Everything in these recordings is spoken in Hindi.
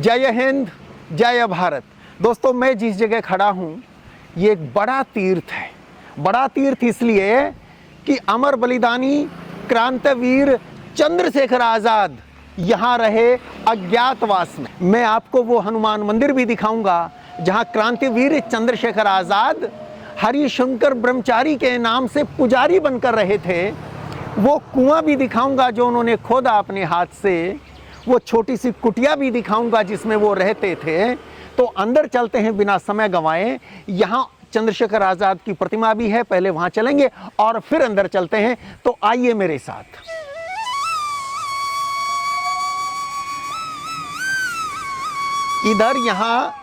जय हिंद, जय भारत। दोस्तों, मैं जिस जगह खड़ा हूँ ये एक बड़ा तीर्थ है। बड़ा तीर्थ इसलिए कि अमर बलिदानी क्रांतिवीर चंद्रशेखर आज़ाद यहाँ रहे अज्ञातवास में। मैं आपको वो हनुमान मंदिर भी दिखाऊंगा जहाँ क्रांतिवीर चंद्रशेखर आज़ाद हरिशंकर ब्रह्मचारी के नाम से पुजारी बनकर रहे थे। वो कुआं भी दिखाऊंगा जो उन्होंने खोदा अपने हाथ से। वो छोटी सी कुटिया भी दिखाऊंगा जिसमें वो रहते थे। तो अंदर चलते हैं बिना समय गंवाए। यहाँ चंद्रशेखर आज़ाद की प्रतिमा भी है, पहले वहाँ चलेंगे और फिर अंदर चलते हैं। तो आइए मेरे साथ। इधर यहाँ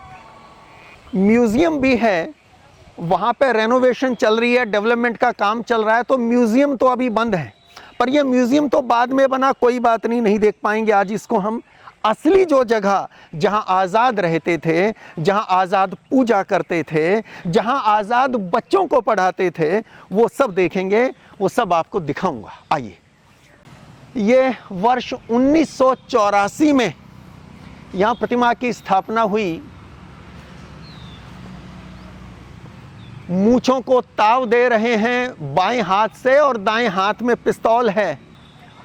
म्यूजियम भी है, वहाँ पे रेनोवेशन चल रही है, डेवलपमेंट का काम चल रहा है। तो म्यूजियम तो अभी बंद है, पर यह म्यूजियम तो बाद में बना, कोई बात नहीं देख पाएंगे आज इसको हम। असली जो जगह जहाँ आज़ाद रहते थे, जहाँ आज़ाद पूजा करते थे, जहाँ आज़ाद बच्चों को पढ़ाते थे, वो सब देखेंगे, वो सब आपको दिखाऊंगा। आइए। ये वर्ष 1984 में यहाँ प्रतिमा की स्थापना हुई। मूंछों को ताव दे रहे हैं बाएं हाथ से और दाएं हाथ में पिस्तौल है।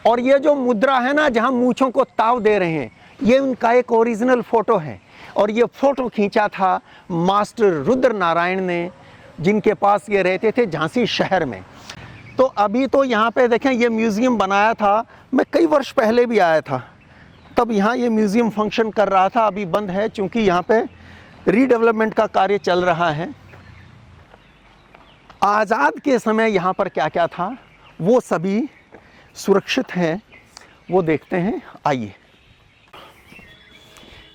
और ये जो मुद्रा है ना जहां मूंछों को ताव दे रहे हैं, ये उनका एक ओरिजिनल फोटो है। और ये फोटो खींचा था मास्टर रुद्र नारायण ने, जिनके पास ये रहते थे झांसी शहर में। तो अभी तो यहाँ पे देखें ये म्यूज़ियम बनाया था, मैं कई वर्ष पहले भी आया था, तब यहाँ ये म्यूज़ियम फंक्शन कर रहा था। अभी बंद है क्योंकि यहाँ पे रीडेवलपमेंट का कार्य चल रहा है। आज़ाद के समय यहाँ पर क्या क्या था वो सभी सुरक्षित हैं, वो देखते हैं। आइए।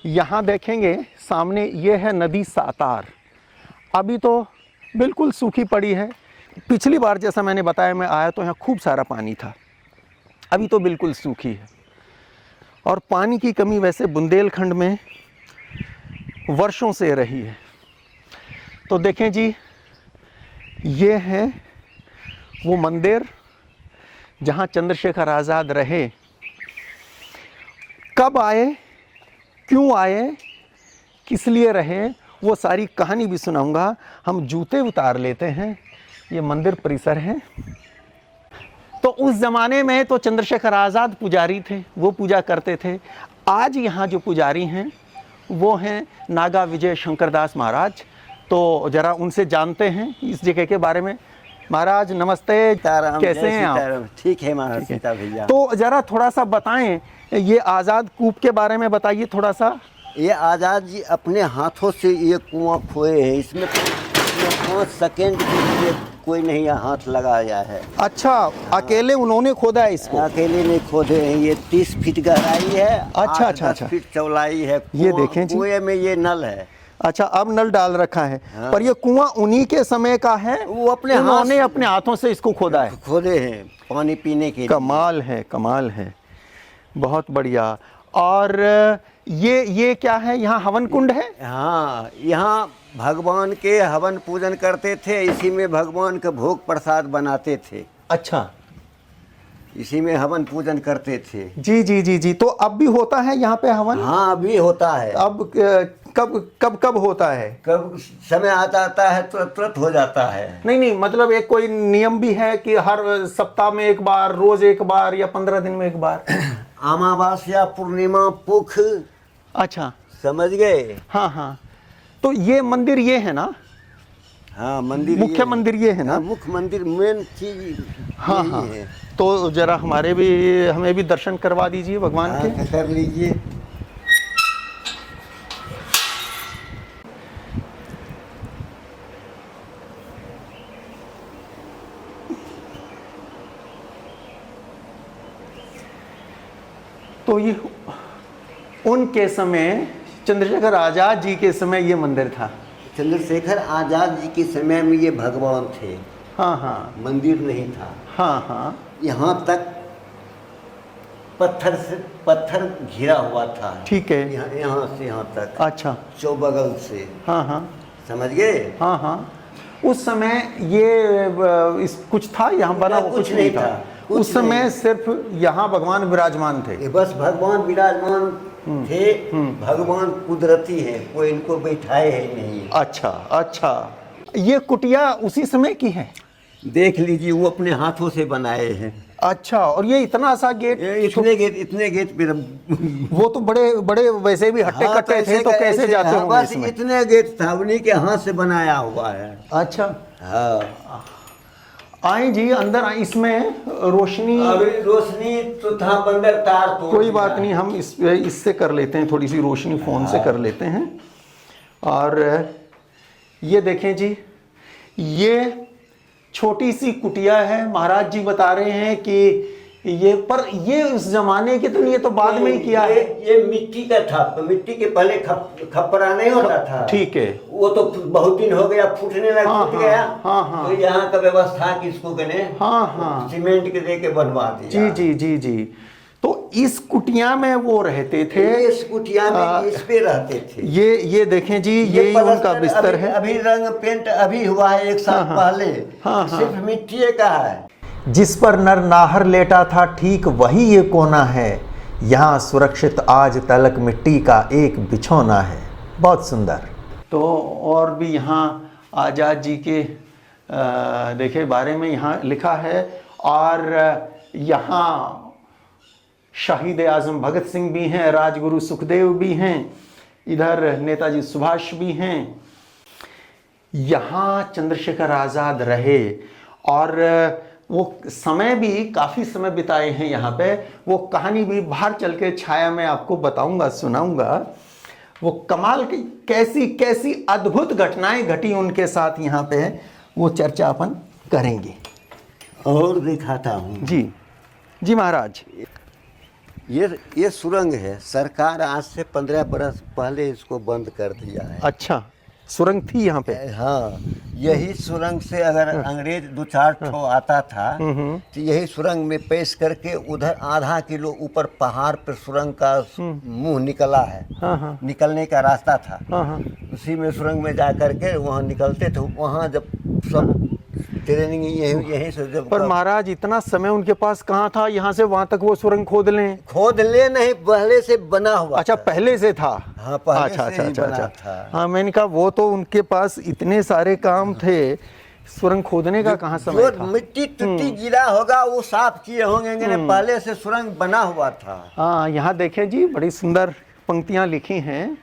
यहाँ देखेंगे सामने ये है नदी सातार। अभी तो बिल्कुल सूखी पड़ी है। पिछली बार जैसा मैंने बताया मैं आया तो यहाँ खूब सारा पानी था, अभी तो बिल्कुल सूखी है। और पानी की कमी वैसे बुंदेलखंड में वर्षों से रही है। तो देखें जी, ये है वो मंदिर जहाँ चंद्रशेखर आज़ाद रहे। कब आए, क्यों आए, किस लिए रहे, वो सारी कहानी भी सुनाऊंगा। हम जूते उतार लेते हैं। ये मंदिर परिसर है। तो उस ज़माने में तो चंद्रशेखर आज़ाद पुजारी थे, वो पूजा करते थे। आज यहाँ जो पुजारी हैं वो हैं नागा विजय शंकरदास महाराज। तो ज़रा उनसे जानते हैं इस जगह के बारे में। महाराज नमस्ते, कैसे हैं आप? ठीक है महाराज सीता भैया। तो ज़रा थोड़ा सा बताएं, ये आज़ाद कूप के बारे में बताइए थोड़ा सा। ये आज़ाद जी अपने हाथों से ये कुआं खोए हैं। इसमें 5 सेकेंड के लिए कोई नहीं हाथ लगाया है। अच्छा, अकेले उन्होंने खोदा है इसको? अकेले नहीं खोदे हैं। ये 30 फीट गहराई है। अच्छा, 10 फीट चौड़ाई है। ये देखें जी, कुएं में ये नल है। अच्छा, अब नल डाल रखा है। हाँ। पर ये कुआं उन्हीं के समय का है? वो अपने उन्होंने अपने हाथों से इसको खोदा है? खोदे हैं पानी पीने के लिए। कमाल है, कमाल है, बहुत बढ़िया। और ये क्या है? यहाँ हवन कुंड है? हाँ, यहाँ भगवान के हवन पूजन करते थे। इसी में भगवान का भोग प्रसाद बनाते थे। अच्छा, इसी में हवन पूजन करते थे। जी जी जी जी। तो अब भी होता है यहाँ पे हवन? हाँ, अभी होता है। अब कब होता है? कब समय आता है तो तुरंत हो जाता है। नहीं, मतलब एक कोई नियम भी है कि हर सप्ताह में एक बार, रोज एक बार, या 15 दिन में एक बार? अमावस्या, पूर्णिमा, पुख। अच्छा, समझ गए। हाँ हाँ। तो ये मंदिर ये है ना? हाँ, मंदिर मुख्य मंदिर ये है ना? मुख्य मंदिर मेन चीज। हाँ हाँ है। तो जरा हमें भी दर्शन करवा दीजिए भगवान के। कर लीजिए। तो ये उनके समय, चंद्रशेखर आज़ाद जी के समय ये मंदिर था। चंद्रशेखर आज़ाद जी के समय में ये भगवान थे। हाँ हाँ। मंदिर नहीं था। हाँ हाँ। यहाँ तक पत्थर घिरा हुआ था। ठीक है। यहाँ से यहाँ तक। अच्छा, चौबगल से। हाँ हाँ। समझ गए। हाँ हाँ। उस समय ये कुछ था यहाँ बना? कुछ नहीं था। उस समय सिर्फ यहाँ भगवान विराजमान थे। बस भगवान विराजमान थे भगवान कुदरती है, कोई इनको बैठाए है नहीं। अच्छा अच्छा, ये कुटिया उसी समय की है? देख लीजिए, वो अपने हाथों से बनाए हैं। अच्छा, और ये इतना सा गेट? इतने गेट पे वो तो बड़े बड़े वैसे भी हट्टे हाँ, कट्टे थे, तो कैसे जाते हाँ, होंगे बस इसमें? इतने गेट था, उन्हीं के हाथ से बनाया हुआ है। अच्छा, हाँ, आए जी अंदर आए। इसमें रोशनी, अभी रोशनी तो था, बंदर तार तोड़ कोई दिया। बात नहीं, हम इससे कर लेते हैं, थोड़ी सी रोशनी फ़ोन से कर लेते हैं। और ये देखें जी, ये छोटी सी कुटिया है। महाराज जी बता रहे हैं कि ये उस जमाने के, तो ये तो बाद में ही किया है। ये मिट्टी का था, मिट्टी के पहले खपरा नहीं होता था। ठीक है। वो तो बहुत दिन हो गया, फूटने लगा, हाँ, फूट हाँ, गया। हाँ, हाँ। तो यहाँ का व्यवस्था किसको कने, हाँ हाँ, सीमेंट के दे के बनवा दिया। जी जी जी जी। तो इस कुटिया में वो रहते थे, इस कुटिया में इस पे रहते थे। ये देखें जी, ये उनका पलस्तर बिस्तर है। अभी रंग पेंट अभी हुआ है, एक साल पहले। हाँ, हाँ। सिर्फ मिट्टी का है। जिस पर नर नाहर लेटा था, ठीक वही ये कोना है। यहाँ सुरक्षित आज तलक मिट्टी का एक बिछौना है। बहुत सुंदर। तो और भी यहाँ आज़ाद जी के देखे बारे में यहाँ लिखा है। और यहाँ शहीद आज़म भगत सिंह भी हैं, राजगुरु सुखदेव भी हैं, इधर नेताजी सुभाष भी हैं। यहाँ चंद्रशेखर आज़ाद रहे और वो समय भी काफ़ी समय बिताए हैं यहाँ पे। वो कहानी भी बाहर चल के छाया में आपको बताऊंगा, सुनाऊंगा। वो कमाल की कैसी कैसी अद्भुत घटनाएं घटी उनके साथ यहाँ पे, वो चर्चा अपन करेंगे। और दिखाता हूँ जी जी महाराज। ये सुरंग है, सरकार आज से 15 बरस पहले इसको बंद कर दिया है। अच्छा, सुरंग थी यहाँ पे? हाँ, यही सुरंग से अगर अंग्रेज 2-4 ठो आता था तो यही सुरंग में पेश करके उधर आधा किलो ऊपर पहाड़ पर सुरंग का मुंह निकला है। हाँ, निकलने का रास्ता था। हाँ, उसी में सुरंग में जा करके वहाँ निकलते थे। वहाँ जब सब ट्रेनिंग यहीं से जब पर महाराज इतना समय उनके पास कहाँ था, यहाँ से वहाँ तक वो सुरंग खोद लें? खोद ले नहीं, पहले से बना हुआ। अच्छा, पहले से था। हाँ, पहले अच्छा से ही बना अच्छा। था। हाँ, मैंने कहा वो तो उनके पास इतने सारे काम थे, सुरंग खोदने का कहाँ समय जो था? मिट्टी टुट्टी गिरा होगा वो साफ किए होंगे, पहले से सुरंग बना हुआ था। हाँ, यहाँ देखें जी, बड़ी सुंदर पंक्तियाँ लिखी हैं।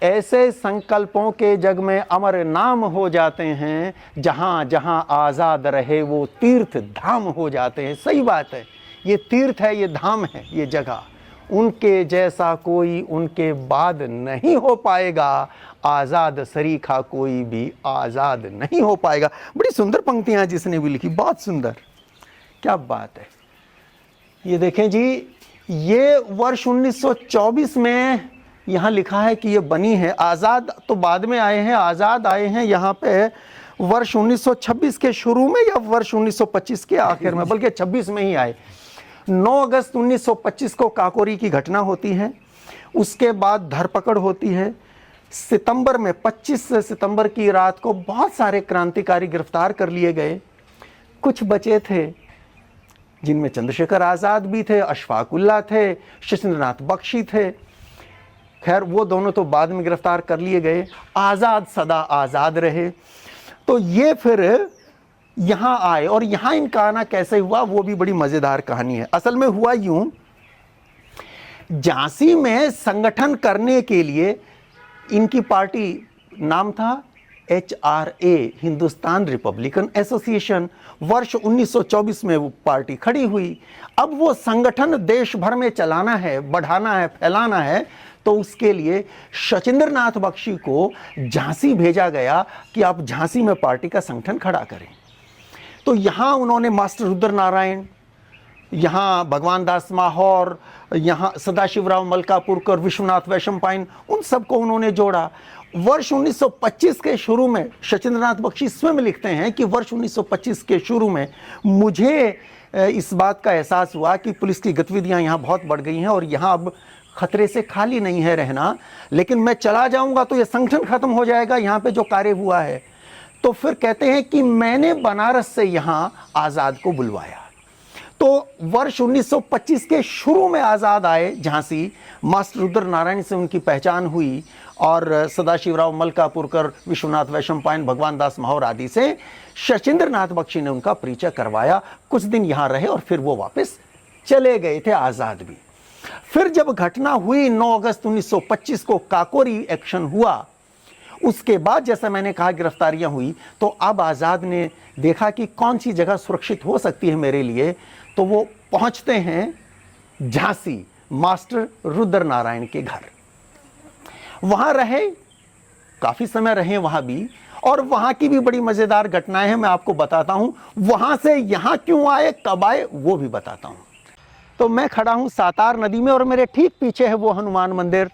ऐसे संकल्पों के जग में अमर नाम हो जाते हैं, जहाँ जहाँ आज़ाद रहे वो तीर्थ धाम हो जाते हैं। सही बात है, ये तीर्थ है, ये धाम है, ये जगह। उनके जैसा कोई उनके बाद नहीं हो पाएगा, आज़ाद सरीखा कोई भी आज़ाद नहीं हो पाएगा। बड़ी सुंदर पंक्तियाँ जिसने भी लिखी, बहुत सुंदर, क्या बात है। ये देखें जी, ये वर्ष 1924 में यहाँ लिखा है कि ये बनी है। आज़ाद तो बाद में आए हैं, आज़ाद आए हैं यहाँ पे वर्ष 1926 के शुरू में या वर्ष 1925 के आखिर में, बल्कि 26 में ही आए। 9 अगस्त 1925 को काकोरी की घटना होती है। उसके बाद धरपकड़ होती है। सितंबर में 25 सितंबर की रात को बहुत सारे क्रांतिकारी गिरफ्तार कर लिए गए। कुछ बचे थे, जिनमें चंद्रशेखर आज़ाद भी थे, अशफाक उल्लाह थे, शचींद्रनाथ बख्शी थे। खैर, वो दोनों तो बाद में गिरफ्तार कर लिए गए। आज़ाद सदा आज़ाद रहे। तो ये फिर यहाँ आए, और यहाँ इनका आना कैसे हुआ वो भी बड़ी मज़ेदार कहानी है। असल में हुआ यूं, झांसी में संगठन करने के लिए इनकी पार्टी, नाम था HRA, हिंदुस्तान रिपब्लिकन एसोसिएशन। वर्ष 1924 में वो पार्टी खड़ी हुई। अब वो संगठन देश भर में चलाना है, बढ़ाना है, फैलाना है। तो उसके लिए शचींद्रनाथ बख्शी को झांसी भेजा गया कि आप झांसी में पार्टी का संगठन खड़ा करें। तो यहाँ उन्होंने मास्टर रुद्र नारायण, यहाँ भगवान दास माहौर, यहाँ सदाशिवराव मलकापुरकर, विश्वनाथ वैशंपायन, उन सबको उन्होंने जोड़ा। वर्ष 1925 के शुरू में शचींद्रनाथ बख्शी स्वयं लिखते हैं कि वर्ष 1925 के शुरू में मुझे इस बात का एहसास हुआ कि पुलिस की गतिविधियां यहाँ बहुत बढ़ गई हैं और यहाँ अब खतरे से खाली नहीं है रहना, लेकिन मैं चला जाऊंगा तो ये संगठन खत्म हो जाएगा, यहाँ पे जो कार्य हुआ है। तो फिर कहते हैं कि मैंने बनारस से यहाँ आज़ाद को बुलवाया। तो वर्ष 1925 के शुरू में आज़ाद आए झांसी, मास्टर रुद्र नारायण से उनकी पहचान हुई और सदाशिवराव मलकापुरकर, विश्वनाथ वैशंपायन, भगवान दास माहौर आदि से शचीन्द्र नाथ बख्शी ने उनका परिचय करवाया। कुछ दिन यहाँ रहे और फिर वो वापस चले गए थे, आज़ाद भी। फिर जब घटना हुई 9 अगस्त 1925 को काकोरी एक्शन हुआ, उसके बाद जैसा मैंने कहा गिरफ्तारियां हुई, तो अब आज़ाद ने देखा कि कौन सी जगह सुरक्षित हो सकती है मेरे लिए, तो वो पहुंचते हैं झांसी मास्टर रुद्र नारायण के घर। वहां रहे, काफी समय रहे वहां भी, और वहां की भी बड़ी मजेदार घटनाएं हैं, मैं आपको बताता हूं। वहां से यहां क्यों आए, कब आए, वो भी बताता हूं। तो मैं खड़ा हूं सातार नदी में और मेरे ठीक पीछे है वो हनुमान मंदिर,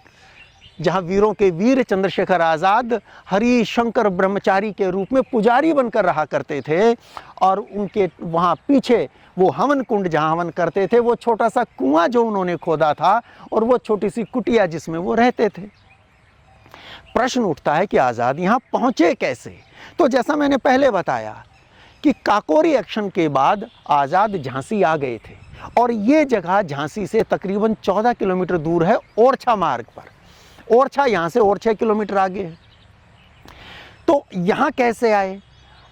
जहां वीरों के वीर चंद्रशेखर आज़ाद हरिशंकर ब्रह्मचारी के रूप में पुजारी बनकर रहा करते थे। और उनके वहां पीछे वो हवन कुंड जहां हवन करते थे, वो छोटा सा कुआं जो उन्होंने खोदा था, और वो छोटी सी कुटिया जिसमें वो रहते थे। प्रश्न उठता है कि आज़ाद यहाँ पहुँचे कैसे। तो जैसा मैंने पहले बताया कि काकोरी एक्शन के बाद आज़ाद झांसी आ गए थे, और ये जगह झांसी से तकरीबन 14 किलोमीटर दूर है, ओरछा मार्ग पर। ओरछा यहाँ से और 6 किलोमीटर आगे है। तो यहाँ कैसे आए?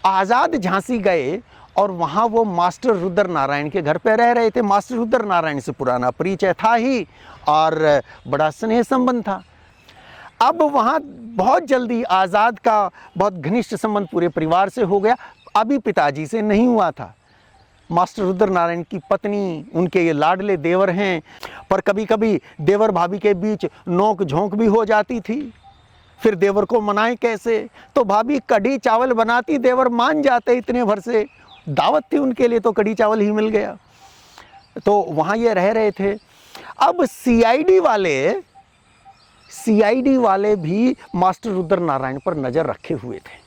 आज़ाद झांसी गए और वहाँ वो मास्टर रुद्र नारायण के घर पे रह रहे थे। मास्टर रुद्र नारायण से पुराना परिचय था ही और बड़ा स्नेह संबंध था। अब वहाँ बहुत जल्दी आज़ाद का बहुत घनिष्ठ संबंध पूरे परिवार से हो गया। अभी पिताजी से नहीं हुआ था। मास्टर रुद्र नारायण की पत्नी, उनके ये लाडले देवर हैं, पर कभी कभी देवर भाभी के बीच नोक झोंक भी हो जाती थी। फिर देवर को मनाएं कैसे? तो भाभी कढ़ी चावल बनाती, देवर मान जाते। इतने भर से दावत थी उनके लिए, तो कढ़ी चावल ही मिल गया। तो वहाँ ये रह रहे थे। अब सीआईडी वाले भी मास्टर रुद्र नारायण पर नज़र रखे हुए थे।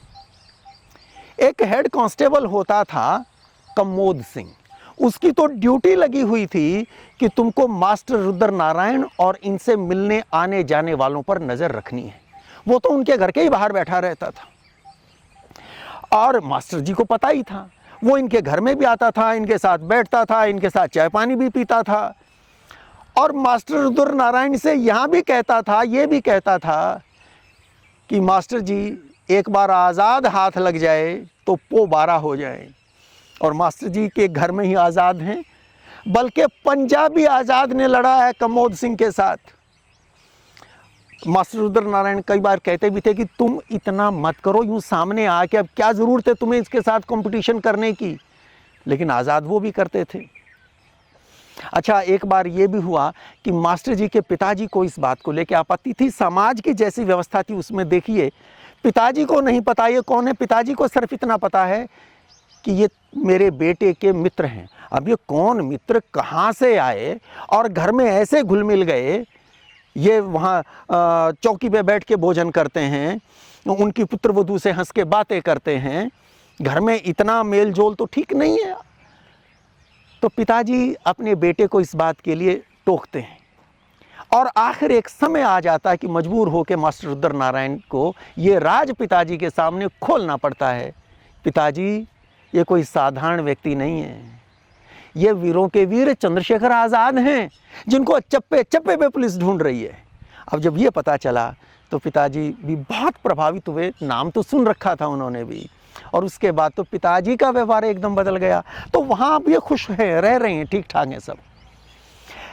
एक हेड कांस्टेबल होता था कमोद सिंह, उसकी तो ड्यूटी लगी हुई थी कि तुमको मास्टर रुद्र नारायण और इनसे मिलने आने जाने वालों पर नज़र रखनी है। वो तो उनके घर के ही बाहर बैठा रहता था और मास्टर जी को पता ही था। वो इनके घर में भी आता था, इनके साथ बैठता था, इनके साथ चाय पानी भी पीता था। और मास्टर रुद्र नारायण से यहाँ भी कहता था, ये भी कहता था कि मास्टर जी एक बार आज़ाद हाथ लग जाए तो पो 12 हो जाए। और मास्टर जी के घर में ही आज़ाद हैं, बल्कि पंजाबी आज़ाद ने लड़ा है कमोद सिंह के साथ। मास्टर रुद्र नारायण कई बार कहते भी थे कि तुम इतना मत करो यूँ सामने आके, अब क्या ज़रूरत है तुम्हें इसके साथ कंपटीशन करने की। लेकिन आज़ाद वो भी करते थे। अच्छा, एक बार ये भी हुआ कि मास्टर जी के पिताजी को इस बात को लेकर आपत्ति थी। समाज की जैसी व्यवस्था थी उसमें देखिए, पिताजी को नहीं पता ये कौन है, पिताजी को सिर्फ इतना पता है कि ये मेरे बेटे के मित्र हैं। अब ये कौन मित्र कहाँ से आए और घर में ऐसे घुल मिल गए। ये वहाँ चौकी पे बैठ के भोजन करते हैं, उनकी पुत्र वधू से हंस के बातें करते हैं, घर में इतना मेल जोल तो ठीक नहीं है। तो पिताजी अपने बेटे को इस बात के लिए टोकते हैं और आखिर एक समय आ जाता है कि मजबूर होकर मास्टर रुद्र नारायण को ये राज पिताजी के सामने खोलना पड़ता है। पिताजी, ये कोई साधारण व्यक्ति नहीं है, ये वीरों के वीर चंद्रशेखर आज़ाद हैं, जिनको चप्पे चप्पे पे पुलिस ढूंढ रही है। अब जब ये पता चला तो पिताजी भी बहुत प्रभावित हुए। नाम तो सुन रखा था उन्होंने भी, और उसके बाद तो पिताजी का व्यवहार एकदम बदल गया। तो वहाँ अब ये खुश है, रह रहे हैं, ठीक ठाक हैं सब।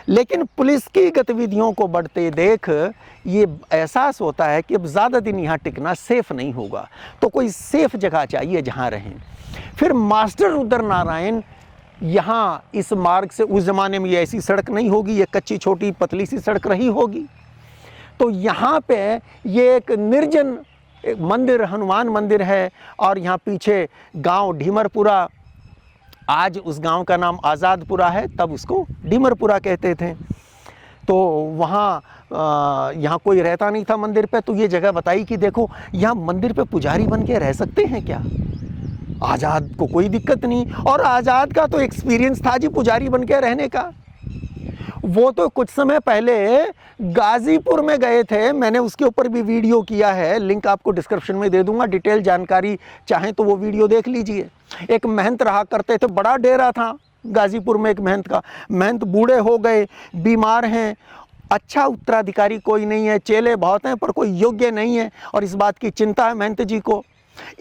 लेकिन पुलिस की गतिविधियों को बढ़ते देख ये एहसास होता है कि अब ज़्यादा दिन यहाँ टिकना सेफ नहीं होगा, तो कोई सेफ जगह चाहिए जहाँ रहें। फिर मास्टर रुद्र नारायण यहाँ इस मार्ग से, उस ज़माने में ये ऐसी सड़क नहीं होगी, ये कच्ची छोटी पतली सी सड़क रही होगी। तो यहाँ पे ये एक निर्जन एक मंदिर, हनुमान मंदिर है, और यहाँ पीछे गांव ढीमरपुरा, आज उस गांव का नाम आज़ादपुरा है, तब उसको ढीमरपुरा कहते थे। तो वहाँ यहाँ कोई रहता नहीं था मंदिर पे। तो ये जगह बताई कि देखो यहाँ मंदिर पे पुजारी बन के रह सकते हैं क्या। आज़ाद को कोई दिक्कत नहीं, और आज़ाद का तो एक्सपीरियंस था जी पुजारी बन के रहने का। वो तो कुछ समय पहले गाज़ीपुर में गए थे, मैंने उसके ऊपर भी वीडियो किया है, लिंक आपको डिस्क्रिप्शन में दे दूंगा, डिटेल जानकारी चाहें तो वो वीडियो देख लीजिए। एक महंत रहा करते थे, बड़ा डेरा था, गाजीपुर में एक महंत का, महंत बूढ़े हो गए, बीमार हैं, अच्छा उत्तराधिकारी कोई नहीं है, चेले बहुत हैं पर कोई योग्य नहीं है, और इस बात की चिंता है महंत जी को।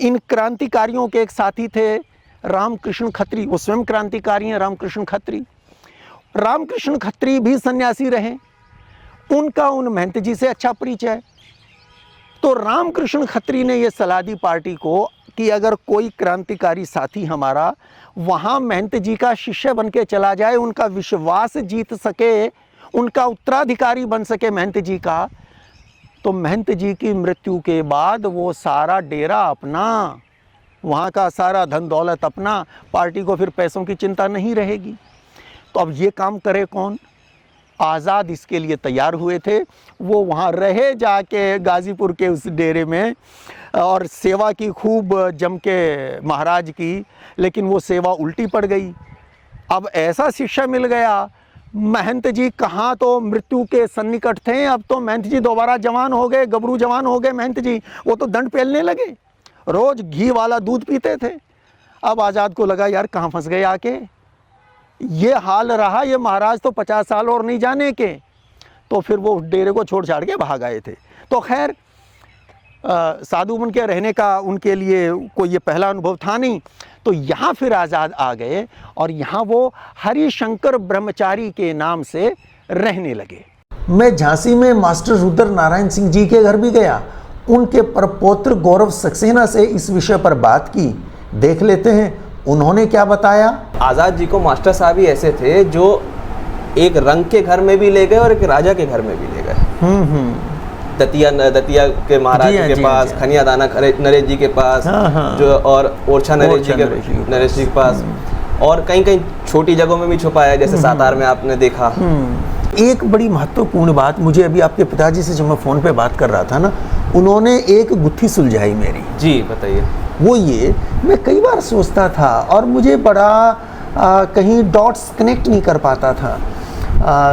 इन क्रांतिकारियों के एक साथी थे रामकृष्ण खत्री, वो स्वयं क्रांतिकारी हैं रामकृष्ण खत्री। रामकृष्ण खत्री भी सन्यासी रहे, उनका उन महंत जी से अच्छा परिचय। तो रामकृष्ण खत्री ने यह सलाह दी पार्टी को कि अगर कोई क्रांतिकारी साथी हमारा वहाँ महंत जी का शिष्य बन के चला जाए, उनका विश्वास जीत सके, उनका उत्तराधिकारी बन सके महंत जी का, तो महंत जी की मृत्यु के बाद वो सारा डेरा अपना, वहाँ का सारा धन दौलत अपना, पार्टी को फिर पैसों की चिंता नहीं रहेगी। तो अब ये काम करे कौन? आज़ाद इसके लिए तैयार हुए थे। वो वहाँ रहे जाके गाज़ीपुर के उस डेरे में, और सेवा की खूब जम के महाराज की, लेकिन वो सेवा उल्टी पड़ गई। अब ऐसा शिष्य मिल गया, महंत जी कहाँ तो मृत्यु के सन्निकट थे, अब तो महंत जी दोबारा जवान हो गए, गबरू जवान हो गए महंत जी, वो तो दंड पेलने लगे, रोज़ घी वाला दूध पीते थे। अब आज़ाद को लगा यार कहाँ फंस गए आके, ये हाल रहा, ये महाराज तो 50 साल और नहीं जाने के। तो फिर वो डेरे को छोड़ छाड़ के भाग आए थे। तो खैर साधु बन के रहने का उनके लिए कोई ये पहला अनुभव था नहीं। तो यहाँ फिर आज़ाद आ गए और यहाँ वो हरिशंकर ब्रह्मचारी के नाम से रहने लगे। मैं झांसी में मास्टर रुद्र नारायण सिंह जी के घर भी गया, उनके परपौत्र गौरव सक्सेना से इस विषय पर बात की। देख लेते हैं उन्होंने क्या बताया। आज़ाद जी को मास्टर साहब ही ऐसे थे जो एक रंग के घर में भी ले गए और एक राजा के घर में भी ले गए। दतिया के महाराज के पास, खनिया दाना नरेश जी के पास, जो और ओरछा नरेश जी के पास, और कहीं कहीं छोटी जगहों में भी छुपाया, जैसे सातार में आपने देखा। एक बड़ी महत्वपूर्ण बात मुझे अभी आपके पिताजी से जब मैं फ़ोन पे बात कर रहा था ना, उन्होंने एक गुत्थी सुलझाई मेरी। जी बताइए। वो ये, मैं कई बार सोचता था और मुझे बड़ा कहीं डॉट्स कनेक्ट नहीं कर पाता था,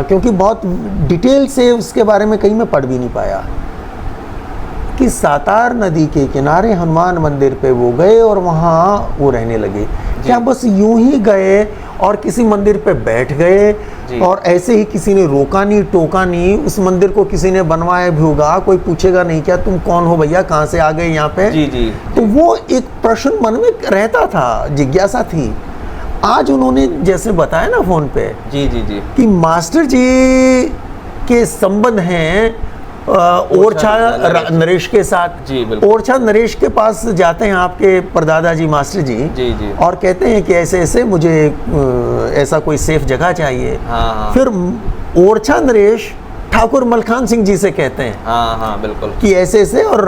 क्योंकि बहुत डिटेल से उसके बारे में कहीं मैं पढ़ भी नहीं पाया, कि सातार नदी के किनारे हनुमान मंदिर पे वो गए और वहाँ वो रहने लगे। क्या बस यूं ही गए और किसी मंदिर पे बैठ गए और ऐसे ही किसी ने रोका नहीं टोका नहीं? उस मंदिर को किसी ने बनवाया भी होगा, कोई पूछेगा नहीं क्या तुम कौन हो भैया, कहाँ से आ गए यहाँ पे? जी जी। तो वो एक प्रश्न मन में रहता था, जिज्ञासा थी। आज उन्होंने जैसे बताया ना फोन पे, जी जी जी, कि मास्टर जी के संबंध हैं ओरछा नरेश के साथ। जी बिल्कुल। ओरछा नरेश के पास जाते हैं आपके परदादा जी मास्टर जी, जी जी, और कहते हैं कि ऐसे ऐसे मुझे ऐसा कोई सेफ जगह चाहिए। हाँ। फिर ओरछा नरेश ठाकुर मलखान सिंह जी से कहते हैं, हाँ बिल्कुल, कि ऐसे ऐसे और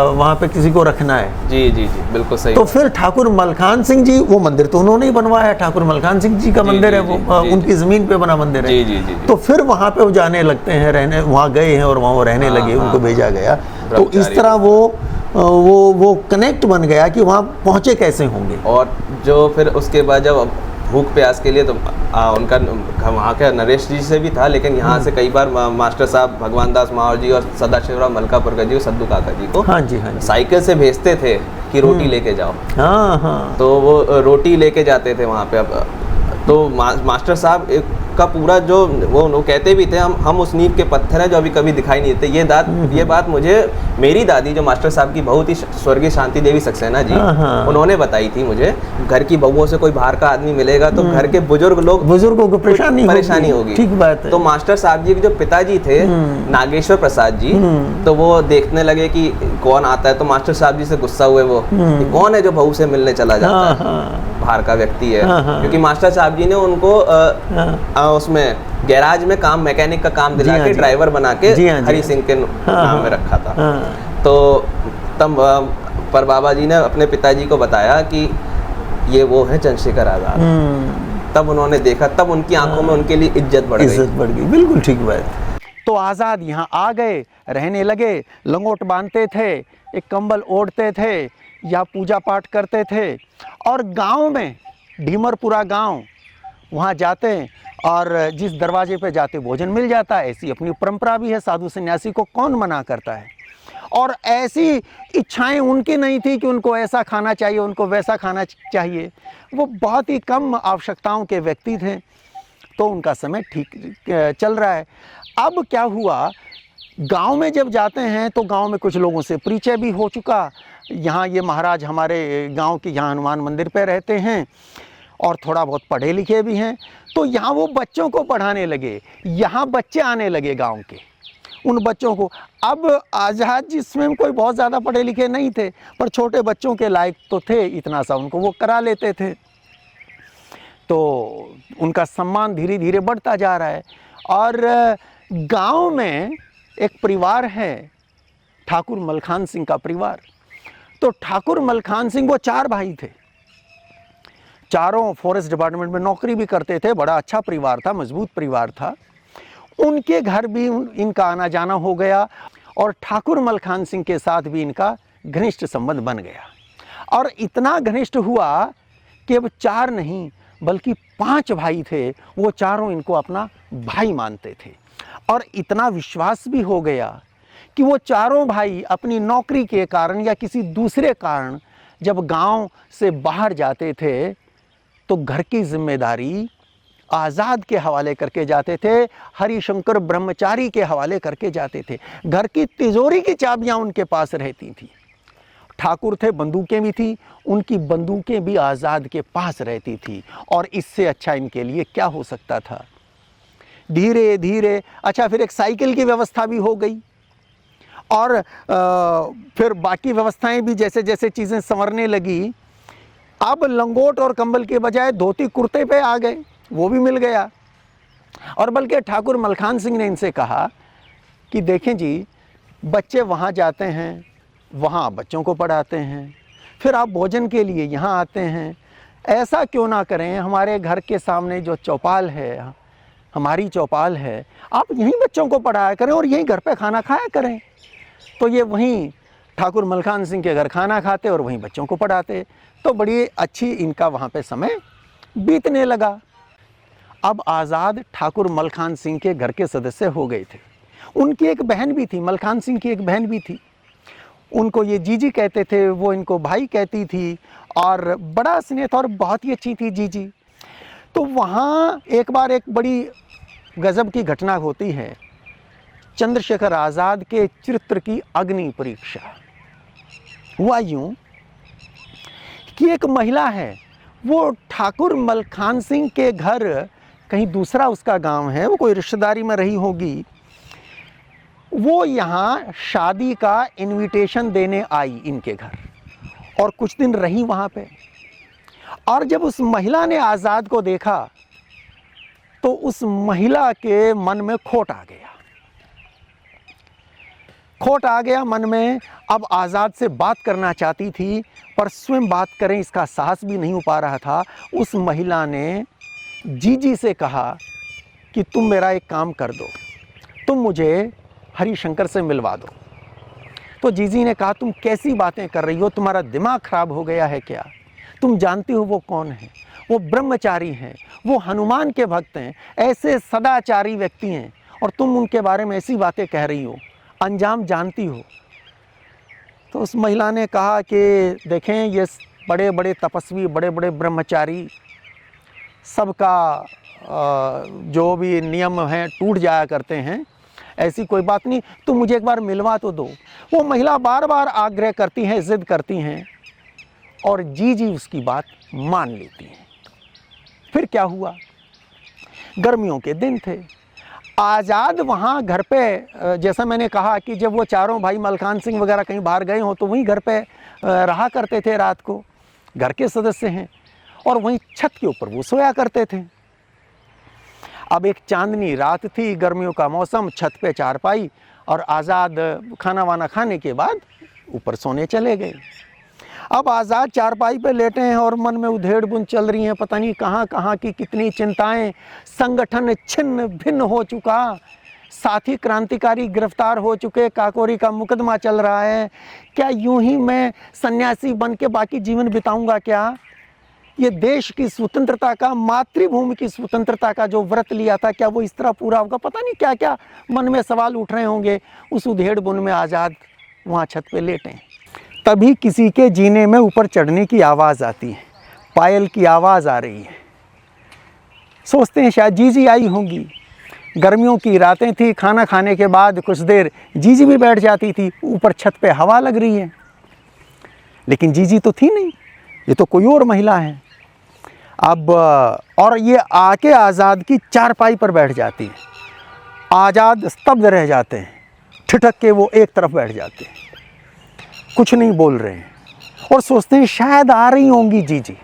वहाँ पे किसी को रखना है। जी जी जी बिल्कुल सही। तो फिर ठाकुर मलखान सिंह जी, वो मंदिर तो उन्होंने ही बनवाया, ठाकुर मलखान सिंह जी का मंदिर है वो, उनकी जमीन पे बना मंदिर है। जी जी जी। तो फिर वहाँ पे वो जाने लगते हैं, रहने वहाँ गए हैं और वहाँ वो रहने लगे, उनको भेजा गया। तो इस तरह वो कनेक्ट बन गया कि वहाँ पहुँचे कैसे होंगे। और जो फिर उसके बाद जब भूख प्यास के लिए, तो उनका वहाँ के नरेश जी से भी था, लेकिन यहाँ से कई बार मास्टर साहब भगवान दास मावर जी और सदाशिवराव मलकापुर जी और सद्दू काका जी को हाँ जी साइकिल से भेजते थे कि रोटी लेके जाओ। हाँ। तो वो रोटी लेके जाते थे वहाँ पे। अब तो मास्टर साहब का पूरा जो वो कहते भी थे, हम उस नींव के पत्थर हैं जो अभी कभी दिखाई नहीं देते। ये बात मुझे मेरी दादी, जो मास्टर साहब की बहुत ही स्वर्गीय शांति देवी सक्सेना जी, उन्होंने बताई थी मुझे। घर की बहुओं से कोई बाहर का आदमी मिलेगा तो घर के बुजुर्गों को परेशानी होगी। ठीक बात है। तो मास्टर साहब जी के जो पिताजी थे नागेश्वर प्रसाद जी, तो वो देखने लगे कि कौन आता है, तो मास्टर साहब जी से गुस्सा हुए वो, कि कौन है जो बहू से मिलने चला जाता है, बाहर का व्यक्ति है। क्योंकि मास्टर साहब जी ने उनको उसमें गैराज में काम, मैकेनिक का काम दिला के ड्राइवर बना के हरि सिंह के नाम में रखा था। तो तब पर बाबा जी ने अपने पिताजी को बताया कि ये वो है चंद्रशेखर आजाद। तब उन्होंने देखा, तब उनकी आंखों में उनके लिए इज्जत बढ़ गई। बिल्कुल ठीक बात। तो आज़ाद यहाँ आ गए, रहने लगे, लंगोट बांधते थे, एक कंबल ओढ़ते थे या पूजा पाठ करते थे। और गांव में ढीमरपुरा गांव, वहाँ जाते हैं और जिस दरवाजे पे जाते भोजन मिल जाता है, ऐसी अपनी परंपरा भी है, साधु सन्यासी को कौन मना करता है। और ऐसी इच्छाएं उनकी नहीं थी कि उनको ऐसा खाना चाहिए, उनको वैसा खाना चाहिए। वो बहुत ही कम आवश्यकताओं के व्यक्ति थे, तो उनका समय ठीक चल रहा है। अब क्या हुआ, गांव में जब जाते हैं तो गांव में कुछ लोगों से परिचय भी हो चुका। यहाँ ये महाराज हमारे गांव के यहाँ हनुमान मंदिर पे रहते हैं और थोड़ा बहुत पढ़े लिखे भी हैं, तो यहाँ वो बच्चों को पढ़ाने लगे। यहाँ बच्चे आने लगे गांव के, उन बच्चों को। अब आज़ाद जी स्वयं कोई बहुत ज़्यादा पढ़े लिखे नहीं थे, पर छोटे बच्चों के लायक तो थे, इतना सा उनको वो करा लेते थे। तो उनका सम्मान धीरे धीरे बढ़ता जा रहा है। और गांव में एक परिवार है, ठाकुर मलखान सिंह का परिवार। तो ठाकुर मलखान सिंह वो 4 भाई थे, चारों फॉरेस्ट डिपार्टमेंट में नौकरी भी करते थे। बड़ा अच्छा परिवार था, मजबूत परिवार था। उनके घर भी इनका आना जाना हो गया और ठाकुर मलखान सिंह के साथ भी इनका घनिष्ठ संबंध बन गया। और इतना घनिष्ठ हुआ कि अब 4 नहीं बल्कि 5 भाई थे, वो चारों इनको अपना भाई मानते थे। और इतना विश्वास भी हो गया कि वो चारों भाई अपनी नौकरी के कारण या किसी दूसरे कारण जब गांव से बाहर जाते थे तो घर की जिम्मेदारी आज़ाद के हवाले करके जाते थे, हरिशंकर ब्रह्मचारी के हवाले करके जाते थे। घर की तिजोरी की चाबियां उनके पास रहती थी। ठाकुर थे, बंदूकें भी थी, उनकी बंदूकें भी आज़ाद के पास रहती थी। और इससे अच्छा इनके लिए क्या हो सकता था। धीरे धीरे अच्छा फिर एक साइकिल की व्यवस्था भी हो गई और फिर बाकी व्यवस्थाएं भी जैसे जैसे चीज़ें संवरने लगी, अब लंगोट और कंबल के बजाय धोती कुर्ते पे आ गए, वो भी मिल गया। और बल्कि ठाकुर मलखान सिंह ने इनसे कहा कि देखें जी, बच्चे वहाँ जाते हैं, वहाँ बच्चों को पढ़ाते हैं, फिर आप भोजन के लिए यहाँ आते हैं, ऐसा क्यों ना करें, हमारे घर के सामने जो चौपाल है, हमारी चौपाल है, आप यहीं बच्चों को पढ़ाया करें और यहीं घर पे खाना खाया करें। तो ये वहीं ठाकुर मलखान सिंह के घर खाना खाते और वहीं बच्चों को पढ़ाते। तो बड़ी अच्छी इनका वहाँ पे समय बीतने लगा। अब आज़ाद ठाकुर मलखान सिंह के घर के सदस्य हो गए थे। उनकी एक बहन भी थी, मलखान सिंह की एक बहन भी थी। उनको ये जीजी कहते थे, वो इनको भाई कहती थी और बड़ा स्नेह था और बहुत ही अच्छी थी जीजी। तो वहाँ एक बार एक बड़ी गजब की घटना होती है। चंद्रशेखर आज़ाद के चरित्र की अग्नि परीक्षा हुआ यूं कि एक महिला है, वो ठाकुर मलखान सिंह के घर, कहीं दूसरा उसका गांव है, वो कोई रिश्तेदारी में रही होगी, वो यहाँ शादी का इनविटेशन देने आई इनके घर और कुछ दिन रही वहाँ पे। और जब उस महिला ने आज़ाद को देखा तो उस महिला के मन में खोट आ गया, खोट आ गया मन में। अब आज़ाद से बात करना चाहती थी पर स्वयं बात करें इसका साहस भी नहीं हो पा रहा था। उस महिला ने जीजी से कहा कि तुम मेरा एक काम कर दो, तुम मुझे हरिशंकर से मिलवा दो। तो जीजी ने कहा, तुम कैसी बातें कर रही हो, तुम्हारा दिमाग खराब हो गया है क्या? तुम जानती हो वो कौन है? वो ब्रह्मचारी हैं, वो हनुमान के भक्त हैं, ऐसे सदाचारी व्यक्ति हैं और तुम उनके बारे में ऐसी बातें कह रही हो, अंजाम जानती हो। तो उस महिला ने कहा कि देखें, ये बड़े बड़े तपस्वी, बड़े बड़े ब्रह्मचारी, सबका जो भी नियम हैं टूट जाया करते हैं, ऐसी कोई बात नहीं, तुम मुझे एक बार मिलवा तो दो। वो महिला बार बार आग्रह करती हैं, जिद करती हैं और जीजी उसकी बात मान लेती हैं। फिर क्या हुआ, गर्मियों के दिन थे, आज़ाद वहाँ घर पे, जैसा मैंने कहा कि जब वो चारों भाई मलखान सिंह वगैरह कहीं बाहर गए हों तो वहीं घर पे रहा करते थे रात को, घर के सदस्य हैं, और वहीं छत के ऊपर वो सोया करते थे। अब एक चांदनी रात थी, गर्मियों का मौसम, छत पे चारपाई, और आज़ाद खाना वाना खाने के बाद ऊपर सोने चले गए। अब आज़ाद चारपाई पे लेटे हैं और मन में उधेड़ बुन चल रही हैं, पता नहीं कहाँ कहाँ की कितनी चिंताएं। संगठन छिन्न भिन्न हो चुका, साथी क्रांतिकारी गिरफ्तार हो चुके, काकोरी का मुकदमा चल रहा है। क्या यूं ही मैं सन्यासी बन के बाकी जीवन बिताऊंगा क्या? ये देश की स्वतंत्रता का, मातृभूमि की स्वतंत्रता का जो व्रत लिया था, क्या वो इस तरह पूरा होगा? पता नहीं क्या क्या मन में सवाल उठ रहे होंगे। उस उधेड़ बुन में आज़ाद वहाँ छत पे लेटें। तभी किसी के जीने में ऊपर चढ़ने की आवाज़ आती है, पायल की आवाज़ आ रही है। सोचते हैं शायद जीजी आई होंगी। गर्मियों की रातें थी, खाना खाने के बाद कुछ देर जीजी भी बैठ जाती थी, ऊपर छत पे हवा लग रही है। लेकिन जीजी तो थी नहीं, ये तो कोई और महिला है। अब और ये आके आज़ाद की चारपाई पर बैठ जाती है। आज़ाद स्तब्ध रह जाते हैं, ठिठक के वो एक तरफ बैठ जाते हैं, कुछ नहीं बोल रहे हैं और सोचते हैं शायद आ रही होंगी जीजी,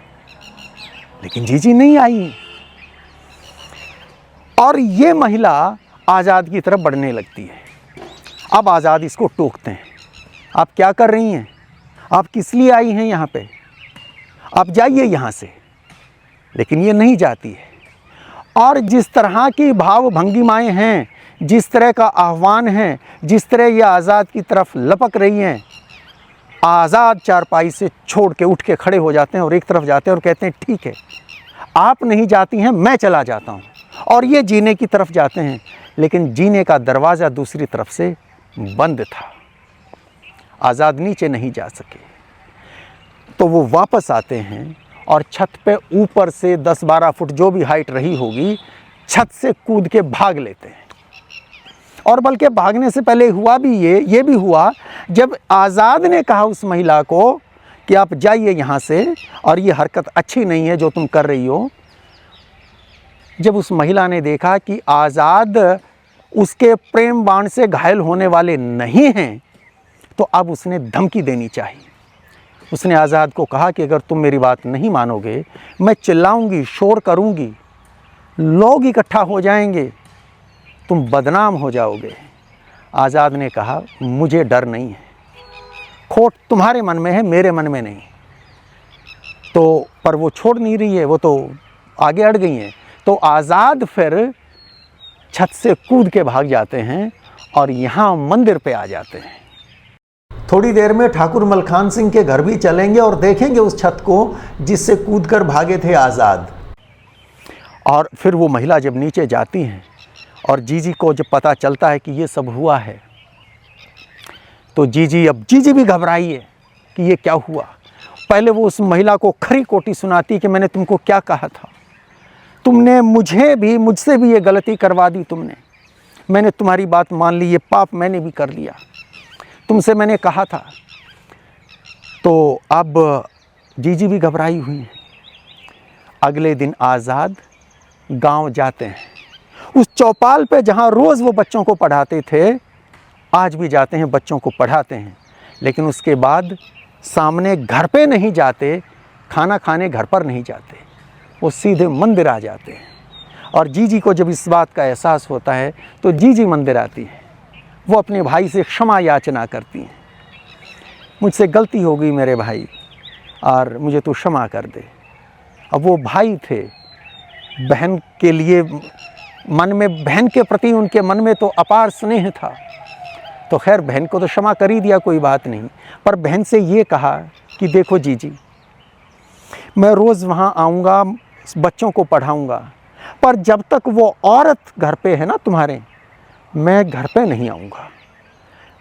लेकिन जीजी नहीं आई। और ये महिला आज़ाद की तरफ बढ़ने लगती है। अब आज़ाद इसको टोकते हैं, आप क्या कर रही हैं, आप किस लिए आई हैं यहाँ पे, आप जाइए यहाँ से। लेकिन ये नहीं जाती है। और जिस तरह की भाव भंगिमाएँ हैं, जिस तरह का आह्वान है, जिस तरह ये आज़ाद की तरफ लपक रही हैं, आज़ाद चारपाई से छोड़ के उठ के खड़े हो जाते हैं और एक तरफ जाते हैं और कहते हैं ठीक है, आप नहीं जाती हैं, मैं चला जाता हूँ। और ये जीने की तरफ जाते हैं, लेकिन जीने का दरवाज़ा दूसरी तरफ से बंद था, आज़ाद नीचे नहीं जा सके। तो वो वापस आते हैं और छत पे ऊपर से 10-12 फुट जो भी हाइट रही होगी, छत से कूद के भाग लेते हैं। और बल्कि भागने से पहले हुआ भी ये भी हुआ, जब आज़ाद ने कहा उस महिला को कि आप जाइए यहाँ से और ये हरकत अच्छी नहीं है जो तुम कर रही हो, जब उस महिला ने देखा कि आज़ाद उसके प्रेम बाण से घायल होने वाले नहीं हैं, तो अब उसने धमकी देनी चाहिए। उसने आज़ाद को कहा कि अगर तुम मेरी बात नहीं मानोगे, मैं चिल्लाऊंगी, शोर करूंगी, लोग इकट्ठा हो जाएंगे, तुम बदनाम हो जाओगे। आज़ाद ने कहा मुझे डर नहीं है, खोट तुम्हारे मन में है, मेरे मन में नहीं। तो पर वो छोड़ नहीं रही है, वो तो आगे अड़ गई हैं। तो आज़ाद फिर छत से कूद के भाग जाते हैं और यहाँ मंदिर पे आ जाते हैं। थोड़ी देर में ठाकुर मलखान सिंह के घर भी चलेंगे और देखेंगे उस छत को जिससे कूदकर भागे थे आज़ाद। और फिर वो महिला जब नीचे जाती हैं और जीजी को जब पता चलता है कि ये सब हुआ है, तो जीजी भी घबराई है कि ये क्या हुआ। पहले वो उस महिला को खरी कोटी सुनाती कि मैंने तुमको क्या कहा था, तुमने मुझसे भी ये गलती करवा दी, मैंने तुम्हारी बात मान ली, ये पाप मैंने भी कर लिया, तुमसे मैंने कहा था। तो अब जीजी भी घबराई हुई है। अगले दिन आज़ाद गांव जाते हैं, उस चौपाल पे जहां रोज़ वो बच्चों को पढ़ाते थे, आज भी जाते हैं, बच्चों को पढ़ाते हैं। लेकिन उसके बाद सामने घर पे नहीं जाते, खाना खाने घर पर नहीं जाते, वो सीधे मंदिर आ जाते हैं। और जीजी को जब इस बात का एहसास होता है तो जीजी मंदिर आती है। वो अपने भाई से क्षमा याचना करती हैं, मुझसे गलती हो गई मेरे भाई, और मुझे तू क्षमा कर दे। अब वो भाई थे, बहन के लिए मन में, बहन के प्रति उनके मन में तो अपार स्नेह था। तो खैर बहन को तो क्षमा कर ही दिया, कोई बात नहीं। पर बहन से ये कहा कि देखो जीजी, मैं रोज़ वहाँ आऊँगा, बच्चों को पढ़ाऊँगा, पर जब तक वो औरत घर पे है ना तुम्हारे, मैं घर पे नहीं आऊँगा।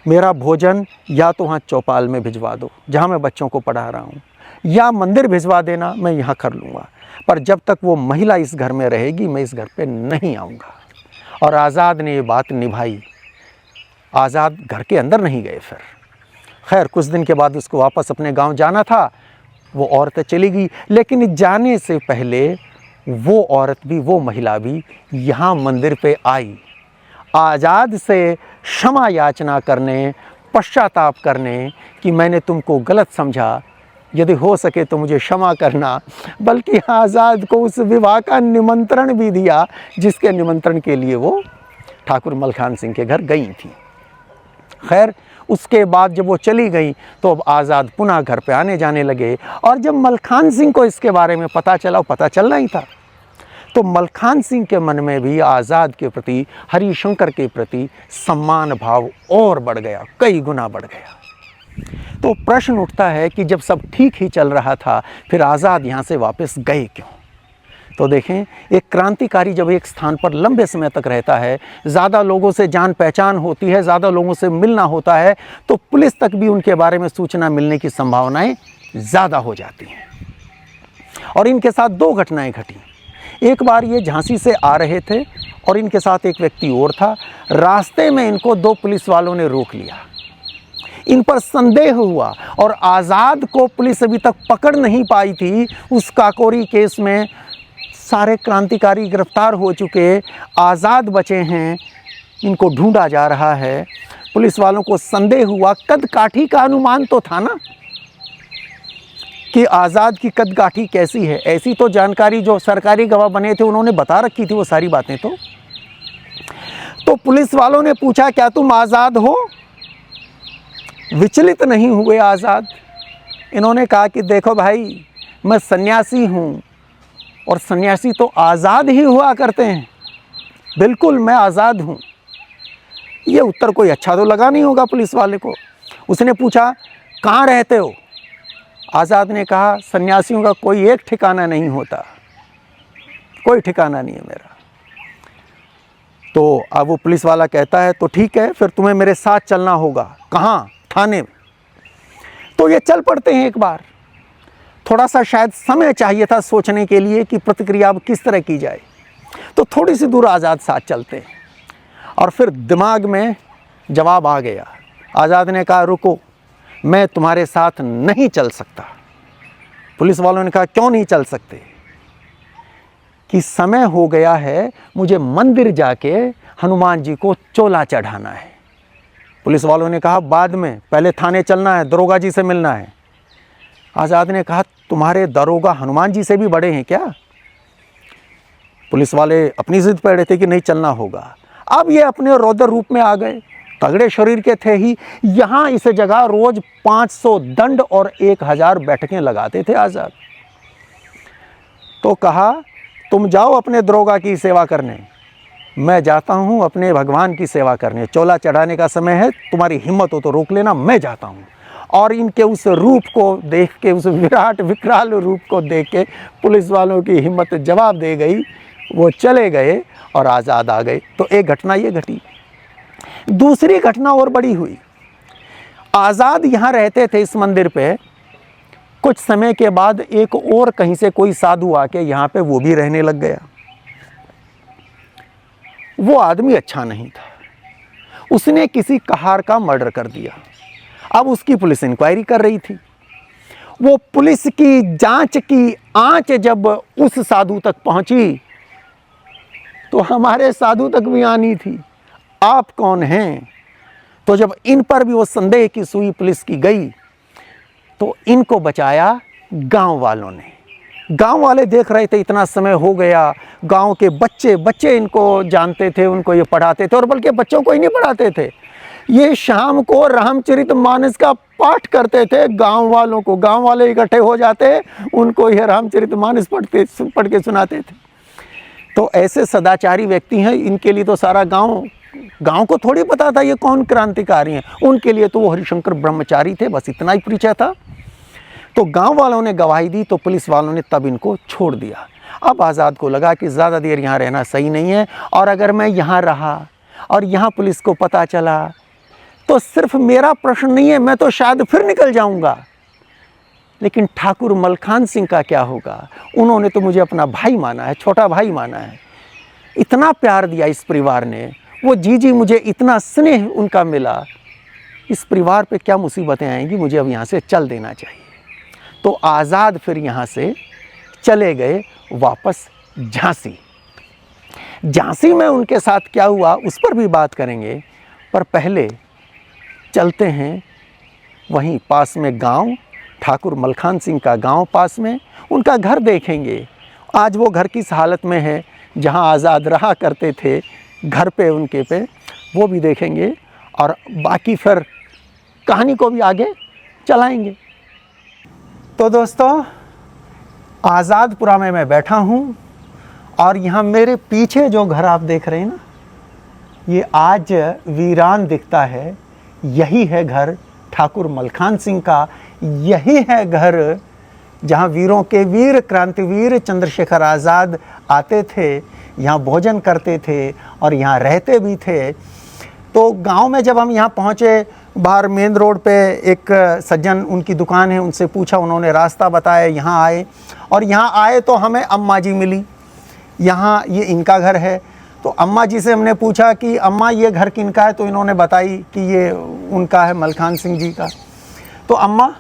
मेरा भोजन या तो वहाँ चौपाल में भिजवा दो जहाँ मैं बच्चों को पढ़ा रहा हूँ, या मंदिर भिजवा देना, मैं यहाँ कर लूँगा, पर जब तक वो महिला इस घर में रहेगी मैं इस घर पे नहीं आऊँगा। और आज़ाद ने ये बात निभाई। आज़ाद घर के अंदर नहीं गए। फिर खैर कुछ दिन के बाद उसको वापस अपने गांव जाना था, वो औरत चली गई। लेकिन जाने से पहले वो औरत भी, वो महिला भी यहाँ मंदिर पे आई, आज़ाद से क्षमा याचना करने, पश्चाताप करने कि मैंने तुमको गलत समझा, यदि हो सके तो मुझे क्षमा करना। बल्कि आज़ाद को उस विवाह का निमंत्रण भी दिया जिसके निमंत्रण के लिए वो ठाकुर मलखान सिंह के घर गई थी। खैर उसके बाद जब वो चली गई तो अब आज़ाद पुनः घर पे आने जाने लगे। और जब मलखान सिंह को इसके बारे में पता चला, पता चलना ही था, तो मलखान सिंह के मन में भी आज़ाद के प्रति, हरिशंकर के प्रति सम्मान भाव और बढ़ गया, कई गुना बढ़ गया। तो प्रश्न उठता है कि जब सब ठीक ही चल रहा था, फिर आज़ाद यहाँ से वापस गए क्यों? तो देखें, एक क्रांतिकारी जब एक स्थान पर लंबे समय तक रहता है, ज़्यादा लोगों से जान पहचान होती है, ज़्यादा लोगों से मिलना होता है, तो पुलिस तक भी उनके बारे में सूचना मिलने की संभावनाएं ज़्यादा हो जाती हैं। और इनके साथ 2 घटनाएं घटी। एक बार ये झांसी से आ रहे थे और इनके साथ एक व्यक्ति और था। रास्ते में इनको 2 पुलिस वालों ने रोक लिया। इन पर संदेह हुआ और आज़ाद को पुलिस अभी तक पकड़ नहीं पाई थी। उस काकोरी केस में सारे क्रांतिकारी गिरफ्तार हो चुके, आज़ाद बचे हैं, इनको ढूंढा जा रहा है। पुलिस वालों को संदेह हुआ, कद काठी का अनुमान तो था ना कि आज़ाद की कद काठी कैसी है। ऐसी तो जानकारी जो सरकारी गवाह बने थे उन्होंने बता रखी थी वो सारी बातें। तो पुलिस वालों ने पूछा, क्या तुम आज़ाद हो? विचलित नहीं हुए आज़ाद। इन्होंने कहा कि देखो भाई, मैं सन्यासी हूँ और सन्यासी तो आज़ाद ही हुआ करते हैं। बिल्कुल मैं आज़ाद हूँ। ये उत्तर कोई अच्छा तो लगा नहीं होगा पुलिस वाले को। उसने पूछा, कहाँ रहते हो? आज़ाद ने कहा, सन्यासियों का कोई एक ठिकाना नहीं होता, कोई ठिकाना नहीं है मेरा। तो अब वो पुलिस वाला कहता है, तो ठीक है, फिर तुम्हें मेरे साथ चलना होगा। कहाँ? थाने में। तो ये चल पड़ते हैं। एक बार थोड़ा सा शायद समय चाहिए था सोचने के लिए कि प्रतिक्रिया अब किस तरह की जाए। तो थोड़ी सी दूर आज़ाद साथ चलते हैं और फिर दिमाग में जवाब आ गया। आज़ाद ने कहा, रुको, मैं तुम्हारे साथ नहीं चल सकता। पुलिस वालों ने कहा, क्यों नहीं चल सकते? कि समय हो गया है, मुझे मंदिर जाके हनुमान जी को चोला चढ़ाना है। पुलिस वालों ने कहा, बाद में, पहले थाने चलना है, दरोगा जी से मिलना है। आज़ाद ने कहा, तुम्हारे दरोगा हनुमान जी से भी बड़े हैं क्या? पुलिस वाले अपनी जिद पर अड़े थे कि नहीं, चलना होगा। अब ये अपने रौद्र रूप में आ गए, तगड़े शरीर के थे ही। यहाँ इस जगह रोज 500 दंड और 1000 बैठकें लगाते थे आज़ाद। तो कहा, तुम जाओ अपने दरोगा की सेवा करने, मैं जाता हूँ अपने भगवान की सेवा करने। चोला चढ़ाने का समय है, तुम्हारी हिम्मत हो तो रोक लेना, मैं जाता हूँ। और इनके उस रूप को देख के, उस विराट विकराल रूप को देख के पुलिस वालों की हिम्मत जवाब दे गई। वो चले गए और आज़ाद आ गए। तो एक घटना ये घटी। दूसरी घटना और बड़ी हुई। आज़ाद यहाँ रहते थे इस मंदिर पे। कुछ समय के बाद एक और कहीं से कोई साधु आके यहाँ पे वो भी रहने लग गया। वो आदमी अच्छा नहीं था, उसने किसी कहार का मर्डर कर दिया। अब उसकी पुलिस इंक्वायरी कर रही थी। वो पुलिस की जांच की आंच जब उस साधु तक पहुंची तो हमारे साधु तक भी आनी थी, आप कौन हैं? तो जब इन पर भी वो संदेह की सुई पुलिस की गई तो इनको बचाया गांव वालों ने। गांव वाले देख रहे थे इतना समय हो गया, गांव के बच्चे इनको जानते थे, उनको ये पढ़ाते थे, और बल्कि बच्चों को ही नहीं पढ़ाते थे, ये शाम को रामचरितमानस का पाठ करते थे गांव वालों को। गांव वाले इकट्ठे हो जाते, उनको ये रामचरितमानस पढ़ के सुनाते थे। तो ऐसे सदाचारी व्यक्ति हैं, इनके लिए तो सारा गांव को थोड़ी पता था ये कौन क्रांतिकारी हैं। उनके लिए तो वो हरिशंकर ब्रह्मचारी थे, बस इतना ही परिचय था। तो गांव वालों ने गवाही दी तो पुलिस वालों ने तब इनको छोड़ दिया। अब आज़ाद को लगा कि ज़्यादा देर यहाँ रहना सही नहीं है, और अगर मैं यहाँ रहा और यहाँ पुलिस को पता चला तो सिर्फ मेरा प्रश्न नहीं है, मैं तो शायद फिर निकल जाऊँगा। लेकिन ठाकुर मलखान सिंह का क्या होगा? उन्होंने तो मुझे अपना भाई माना है, छोटा भाई माना है, इतना प्यार दिया इस परिवार ने, वो जी मुझे इतना स्नेह उनका मिला, इस परिवार पे क्या मुसीबतें आएंगी, मुझे अब यहाँ से चल देना चाहिए। तो आज़ाद फिर यहाँ से चले गए वापस झांसी। झांसी में उनके साथ क्या हुआ उस पर भी बात करेंगे, पर पहले चलते हैं वहीं पास में गांव, ठाकुर मलखान सिंह का गांव पास में, उनका घर देखेंगे। आज वो घर किस हालत में है जहां आज़ाद रहा करते थे, घर पे उनके पे वो भी देखेंगे, और बाकी फिर कहानी को भी आगे चलाएंगे। तो दोस्तों, आज़ादपुरा में मैं बैठा हूँ और यहाँ मेरे पीछे जो घर आप देख रहे हैं ना, ये आज वीरान दिखता है। यही है घर ठाकुर मलखान सिंह का, यही है घर जहाँ वीरों के वीर क्रांतिवीर चंद्रशेखर आज़ाद आते थे, यहाँ भोजन करते थे और यहाँ रहते भी थे। तो गांव में जब हम यहाँ पहुँचे, बाहर मेन रोड पे एक सज्जन, उनकी दुकान है, उनसे पूछा, उन्होंने रास्ता बताया, यहाँ आए और यहाँ आए तो हमें अम्मा जी मिली। यहाँ ये इनका घर है। तो अम्मा जी से हमने पूछा कि अम्मा ये घर किनका है, तो इन्होंने बताई कि ये उनका है, मलखान सिंह जी का। तो अम्मा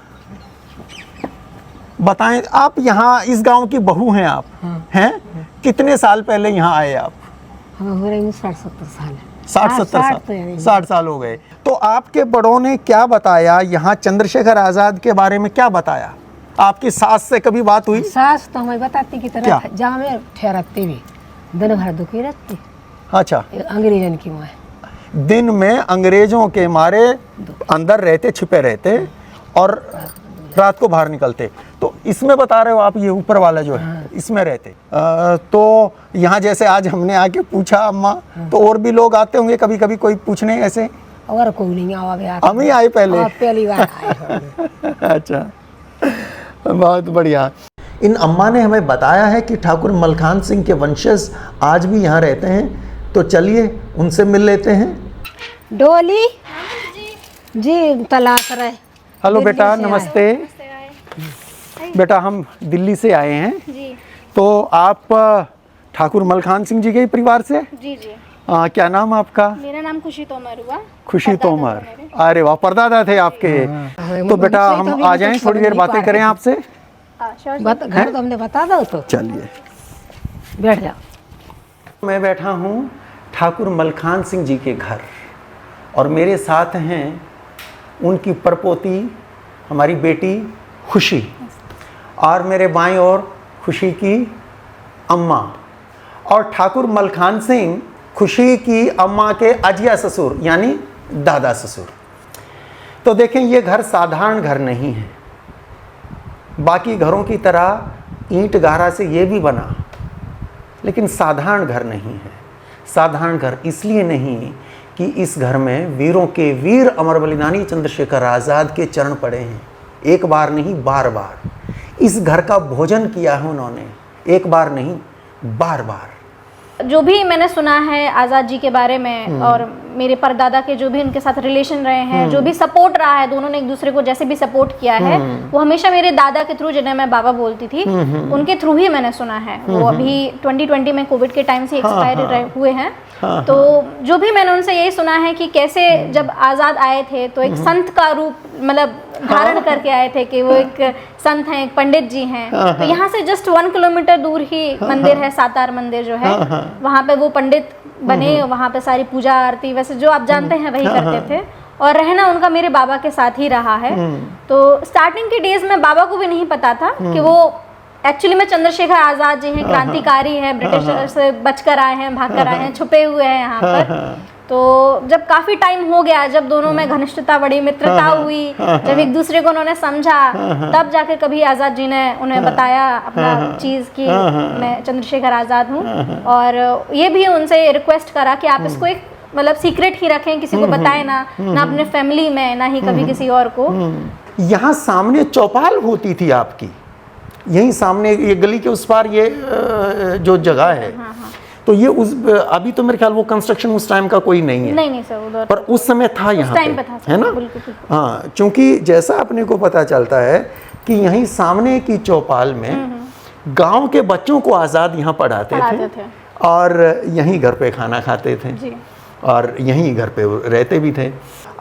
बताएं, आप यहाँ इस गांव की बहू हैं आप? हैं? कितने साल पहले यहाँ आए आप? हो रही 60-70 साल। 60-70 तो साल, यानी 60 साल हो गए। तो आपके बड़ों ने क्या बताया यहाँ चंद्रशेखर आज़ाद के बारे में, क्या बताया? आपकी सास से कभी बात हुई? सास तो हमें बताती कि क्या? तरह जहाँ में ठहरती भी दिन भर दुखी रहती। अच्छा, अंग्रेजन की माँ दिन में अंग्रेजों के मारे अंदर रहते, छिपे रहते और रात को बाहर निकलते। तो इसमें बता रहे हो आप, ये ऊपर वाला जो है इसमें रहते। तो यहाँ जैसे आज हमने आके पूछा अम्मा, तो और भी लोग आते होंगे कभी कभी कोई पूछने ऐसे? और कोई नहीं आवा, हम ही आए पहले? पहली बार आए। अच्छा, बहुत बढ़िया। इन अम्मा ने हमें बताया है कि ठाकुर मलखान सिंह के वंशज आज भी यहाँ रहते हैं। तो चलिए उनसे मिल लेते हैं। डोली जी तलाश रहे। हेलो दिल्ली बेटा, से नमस्ते। बेटा हम दिल्ली से आए हैं। जी तो आप ठाकुर मलखान सिंह जी के ही परिवार से? जी जी। क्या नाम आपका? मेरा नाम खुशी तोमर हुआ। खुशी परदादा तोमर। थे मेरे। अरे वाह, परदादा थे आपके। तो बेटा उनसे तो हम अभी आ भी जाएं, कुछ थोड़ी समझ देर नहीं बातें पा करें रहे। आपसे? घर तो हमने बता दो। तो चलिए, बैठ जाओ। मैं बैठा हूँ ठाकुर मलखान सिंह जी के घर और मेरे साथ हैं उनकी परपोती, हमारी बेटी खुशी, और मेरे बाईं ओर खुशी की अम्मा, और ठाकुर मलखान सिंह खुशी की अम्मा के अजिया ससुर यानी दादा ससुर। तो देखें, ये घर साधारण घर नहीं है। बाकी घरों की तरह ईंट गारा से ये भी बना, लेकिन साधारण घर नहीं है। साधारण घर इसलिए नहीं कि इस घर में वीरों के वीर अमर बलिदानी चंद्रशेखर आज़ाद के चरण पड़े हैं। एक बार नहीं, बार बार इस घर का भोजन किया है उन्होंने, एक बार नहीं, बार बार। जो भी मैंने सुना है आज़ाद जी के बारे में और मेरे परदादा के जो भी उनके साथ रिलेशन रहे हैं, जो भी सपोर्ट रहा है, दोनों ने एक दूसरे को जैसे भी सपोर्ट किया है, वो हमेशा मेरे दादा के थ्रू, जिन्हें मैं बाबा बोलती थी, उनके थ्रू ही मैंने सुना है। वो अभी 2020 में कोविड के टाइम से एक्सपायर हुए हैं। तो जो भी मैंने उनसे यही सुना है कि कैसे जब आज़ाद आए थे तो एक संत का रूप मतलब धारण करके आए थे, कि वो एक संत हैं, एक पंडित जी हैं। तो यहाँ से जस्ट 1 किलोमीटर दूर ही मंदिर है, सातार मंदिर जो है, वहाँ पे वो पंडित बने, वहाँ पे सारी पूजा आरती वैसे जो आप जानते हैं वही करते थे। और रहना उनका मेरे बाबा के साथ ही रहा है। तो स्टार्टिंग के डेज में बाबा को भी नहीं पता था कि वो एक्चुअली में चंद्रशेखर आज़ाद जी हैं, क्रांतिकारी हैं, ब्रिटिश से बचकर आए हैं, भाग कर आए हैं, छुपे हुए हैं यहाँ पर। तो जब काफी टाइम हो गया, जब दोनों में घनिष्ठता बढ़ी, मित्रता हुई, जब एक दूसरे को उन्होंने समझा, तब जाके कभी आज़ाद जी ने उन्हें बताया अपना चीज़ कि मैं चंद्रशेखर आज़ाद हूँ। और ये भी उनसे रिक्वेस्ट करा कि आप इसको एक मतलब सीक्रेट ही रखें, किसी को बताएं ना अपने फैमिली में, ना ही कभी किसी और को। यहाँ सामने चौपाल होती थी आपकी, यहीं सामने ये गली के उस पार ये जो जगह है। तो ये उस अभी तो मेरे ख्याल वो कंस्ट्रक्शन उस टाइम का कोई नहीं है। नहीं सर, उधर पर उस समय था यहाँ टाइम पे था सर, है ना? बिल्कुल। हाँ, क्योंकि जैसा अपने को पता चलता है कि यहीं सामने की चौपाल में गांव के बच्चों को आज़ाद यहाँ पढ़ाते थे और यहीं घर पे खाना खाते थे जी। और यहीं घर पे रहते भी थे।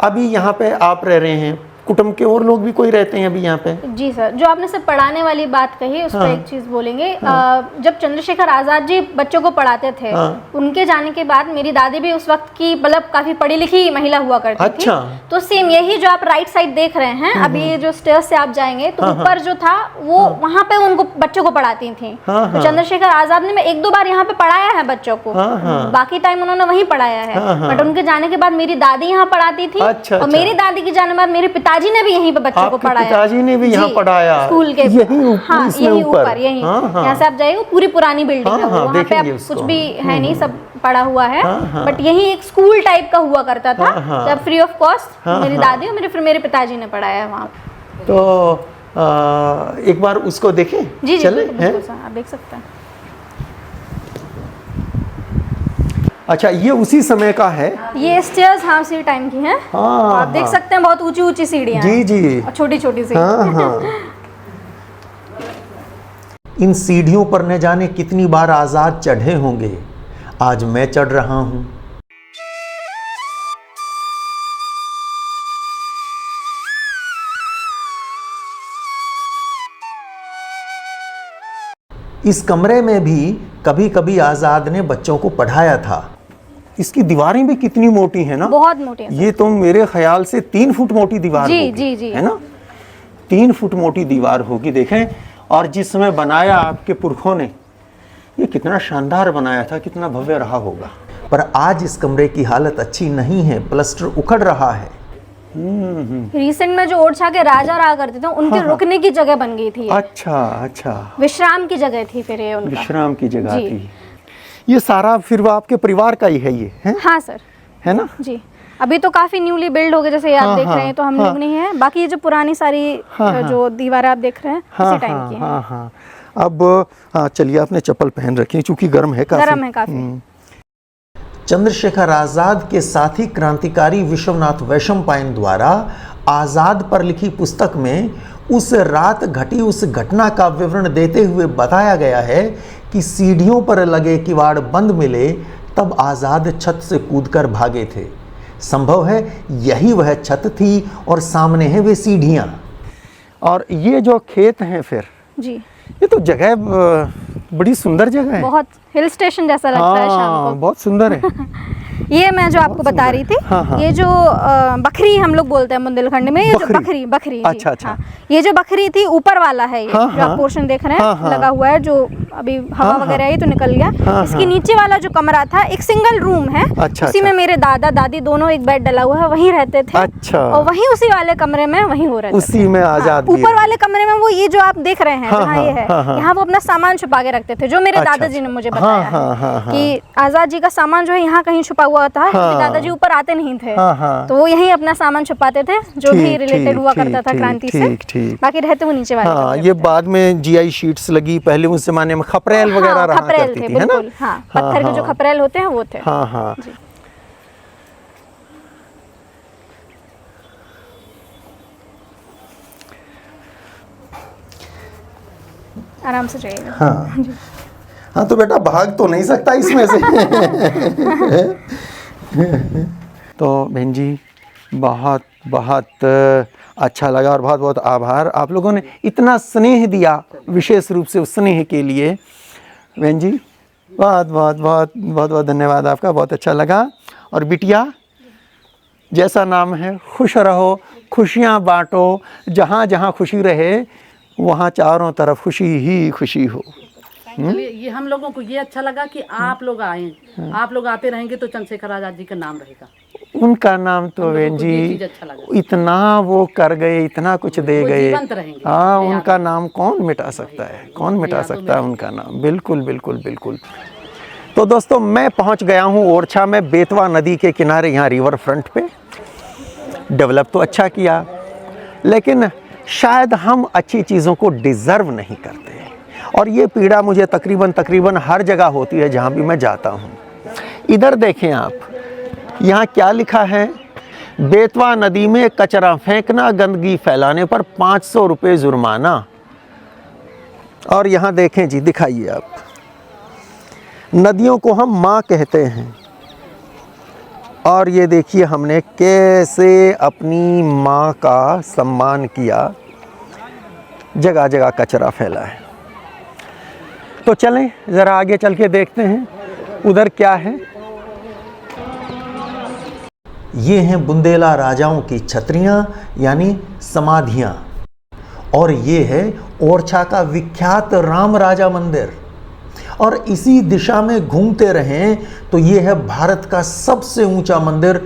अभी यहाँ पे आप रह रहे हैं, कुटुंब के और लोग भी कोई रहते हैं अभी यहाँ पे? जी सर, जो आपने सब पढ़ाने वाली बात कही उस पर एक चीज बोलेंगे। जब चंद्रशेखर आज़ाद जी बच्चों को पढ़ाते थे, उनके जाने के बाद मेरी दादी भी उस वक्त की मतलब काफी पढ़ी लिखी महिला हुआ करती अच्छा। थी। तो सेम यही जो आप राइट साइड देख रहे हैं, अभी ये जो स्टेयर्स से आप जाएंगे तो ऊपर जो था वो वहाँ पे उनको बच्चों को पढ़ाती थी। तो चंद्रशेखर आज़ाद ने 1-2 बार यहाँ पे पढ़ाया है बच्चों को, बाकी टाइम उन्होंने वहीं पढ़ाया है। बट उनके जाने के बाद मेरी दादी यहाँ पढ़ाती थी, और मेरी दादी के जाने बाद मेरे पिताजी ने भी यहीं पे को पढ़ाया। पिताजी ने भी यहाँ पढ़ाया स्कूल के यहीं ऊपर यहीं यहाँ से आप जाइए, पूरी पुरानी बिल्डिंग है, वहाँ पे आप कुछ भी है नहीं, सब पड़ा हुआ है। बट यही एक स्कूल टाइप का हुआ करता था, जब फ्री ऑफ कॉस्ट मेरी दादी और फिर मेरे पिताजी ने पढ़ाया है वहाँ। तो एक बार उसको देखें। जी जी चले बिल्कुल, हैं? बिल्कुल सर, आप देख सकते हैं। अच्छा, ये उसी समय का है। ये स्टेयर्स हाँ उसी टाइम की हैं। हाँ, आप देख सकते हैं बहुत ऊंची ऊंची सीढ़ियाँ जी हैं जी। और छोटी छोटी सी। हाँ हाँ। इन सीढ़ियों पर न जाने कितनी बार आजाद चढ़े होंगे, आज मैं चढ़ रहा हूं। इस कमरे में भी कभी कभी आजाद ने बच्चों को पढ़ाया था। इसकी दीवारें भी कितनी मोटी है ना, बहुत मोटी है सर। ये तो मेरे ख्याल से 3 फुट मोटी दीवार जी, होगी, जी, जी। है ना, 3 फुट मोटी दीवार होगी। देखें, और जिस समय बनाया आपके पुरखों ने, ये कितना शानदार बनाया था, कितना भव्य रहा होगा। पर आज इस कमरे की हालत अच्छी नहीं है, प्लास्टर उखड़ रहा है। रिसेंट में जो ओरछा के राजा रहा करते थे उनके रुकने की जगह बन गई थी ये। अच्छा अच्छा, विश्राम की जगह थी फिर ये उनका। विश्राम की जगह जी। थी। ये सारा फिर वो आपके परिवार का ही है, ये है हाँ सर। है ना। जी, अभी तो काफी न्यूली बिल्ड हो गए, जैसे ये आप देख रहे हैं, तो हम लोग नहीं है। बाकी ये जो पुरानी सारी जो दीवारें आप देख रहे हैं उसी टाइम की हैं। हाँ हाँ। अब चलिए, आपने चप्पल पहन रखी है क्योंकि गर्म है काफी। गर्म है काफी। चंद्रशेखर आजाद के साथी क्रांतिकारी विश्वनाथ वैशंपायन द्वारा आजाद पर लिखी पुस्तक में उस रात घटी उस घटना का विवरण देते हुए बताया गया है कि सीढ़ियों पर लगे किवाड़ बंद मिले तब आजाद छत से कूदकर भागे थे। संभव है यही वह छत थी और सामने है वे सीढ़ियां। और ये जो खेत हैं, फिर जी, ये तो जगह बड़ी सुंदर जगह है। बहुत हिल स्टेशन जैसा लगता है शाम को। बहुत सुंदर है। ये मैं जो आपको बता रही थी, हाँ। ये जो बकरी हम लोग बोलते हैं बुंदेलखंड में, ये जो बकरी जी, अच्छा अच्छा। हाँ। ये जो बकरी थी ऊपर वाला है, ये हाँ, जो आप पोर्शन देख रहे हैं हाँ। लगा हुआ है, जो अभी हवा वगैरह आई तो निकल गया। इसके नीचे वाला जो कमरा था एक सिंगल रूम है। अच्छा, उसी में मेरे दादा दादी दोनों, एक बेड डला हुआ है, वहीं रहते थे। अच्छा। और वहीं उसी वाले कमरे में वहीं हो रहे थे। उसी में आजाद ऊपर वाले कमरे में वो ये जो आप देख रहे हैं जहाँ ये है, यहाँ वो अपना सामान छुपा के रखते थे, जो मेरे दादाजी ने मुझे बताया है कि आजाद जी का सामान जो है यहाँ कहीं छुपा हुआ था। दादाजी ऊपर आते नहीं थे, तो वो यहीं अपना सामान छुपाते थे, जो भी रिलेटेड हुआ करता था क्रांति से। बाकी रहते वो नीचे वाले कमरे में ये बाद में जीआई शीट्स लगी, पहले उस जमाने में खपरेल वगैरह रहा करती थी, है ना। हाँ, पत्थर के जो खपरेल होते हैं वो थे। हाँ हाँ। आराम से जाइएगा। हाँ हाँ, तो बेटा भाग तो नहीं सकता इसमें से। तो बहन जी, बहुत बहुत अच्छा लगा और बहुत बहुत आभार, आप लोगों ने इतना स्नेह दिया, विशेष रूप से उस स्नेह के लिए बहन जी बहुत बहुत बहुत बहुत बहुत धन्यवाद आपका, बहुत अच्छा लगा। और बिटिया, जैसा नाम है, खुश रहो, खुशियाँ बांटो, जहाँ जहाँ खुशी रहे वहाँ चारों तरफ खुशी ही खुशी हो। ये हम लोगों को ये अच्छा लगा कि आप लोग आए, आप लोग आते रहेंगे तो चंद्रशेखर आजाद जी का नाम रहेगा। उनका नाम तो बहन जी इतना वो कर गए, इतना कुछ दे गए। हाँ, उनका नाम कौन मिटा सकता है, कौन मिटा सकता है उनका नाम। बिल्कुल बिल्कुल बिल्कुल। तो दोस्तों, मैं पहुंच गया हूं ओरछा में, बेतवा नदी के किनारे, यहाँ रिवर फ्रंट पे। डेवलप तो अच्छा किया, लेकिन शायद हम अच्छी चीज़ों को डिज़र्व नहीं करते, और ये पीड़ा मुझे तकरीबन हर जगह होती है जहाँ भी मैं जाता हूँ। इधर देखें आप, यहाँ क्या लिखा है, बेतवा नदी में कचरा फेंकना, गंदगी फैलाने पर 500 रुपये जुर्माना। और यहाँ देखें जी, दिखाइए आप, नदियों को हम माँ कहते हैं, और ये देखिए हमने कैसे अपनी माँ का सम्मान किया, जगह जगह कचरा फैला है। तो चलें ज़रा आगे चल के देखते हैं उधर क्या है। ये हैं बुंदेला राजाओं की छतरियाँ यानी समाधियाँ, और ये है ओरछा का विख्यात राम राजा मंदिर। और इसी दिशा में घूमते रहें तो ये है भारत का सबसे ऊंचा मंदिर,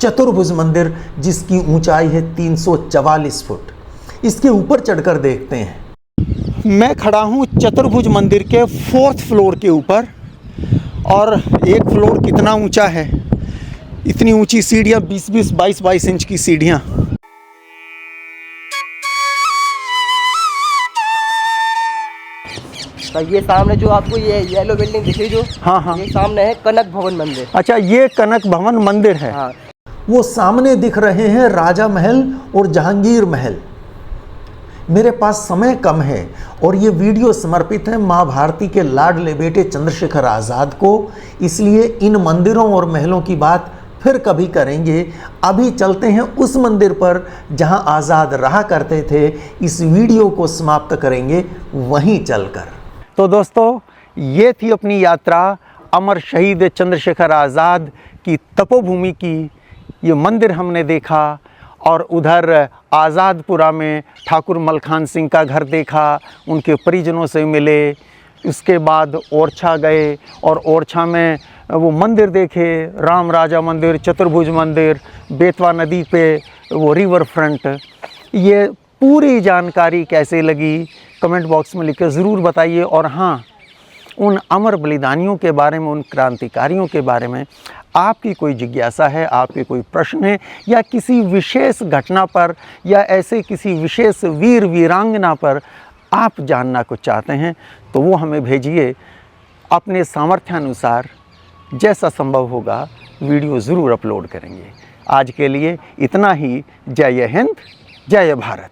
चतुर्भुज मंदिर, जिसकी ऊंचाई है 344 फुट। इसके ऊपर चढ़कर देखते हैं। मैं खड़ा हूँ चतुर्भुज मंदिर के 4th फ्लोर के ऊपर, और एक फ्लोर कितना ऊंचा है, इतनी ऊंची सीढ़ियाँ, 22 इंच की सीढ़ियाँ। तो ये सामने जो आपको ये येलो बिल्डिंग दिख रही जो, हाँ हाँ, ये सामने है कनक भवन मंदिर। अच्छा ये कनक भवन मंदिर है। हाँ, वो सामने दिख रहे हैं राजा महल और जहांगीर महल। मेरे पास समय कम है और ये वीडियो समर्पित है माँ भारती के लाडले बेटे चंद्रशेखर आज़ाद को, इसलिए इन मंदिरों और महलों की बात फिर कभी करेंगे। अभी चलते हैं उस मंदिर पर जहां आज़ाद रहा करते थे। इस वीडियो को समाप्त करेंगे वहीं चलकर। तो दोस्तों, ये थी अपनी यात्रा अमर शहीद चंद्रशेखर आज़ाद की तपोभूमि की। ये मंदिर हमने देखा और उधर आज़ादपुरा में ठाकुर मलखान सिंह का घर देखा, उनके परिजनों से मिले। उसके बाद ओरछा गए और ओरछा में वो मंदिर देखे, राम राजा मंदिर, चतुर्भुज मंदिर, बेतवा नदी पे वो रिवर फ्रंट। ये पूरी जानकारी कैसे लगी कमेंट बॉक्स में लिखकर ज़रूर बताइए। और हाँ, उन अमर बलिदानियों के बारे में, उन क्रांतिकारियों के बारे में आपकी कोई जिज्ञासा है, आपके कोई प्रश्न है, या किसी विशेष घटना पर या ऐसे किसी विशेष वीर वीरांगना पर आप जानना कुछ चाहते हैं, तो वो हमें भेजिए। अपने सामर्थ्यानुसार जैसा संभव होगा वीडियो ज़रूर अपलोड करेंगे। आज के लिए इतना ही। जय हिंद, जय भारत।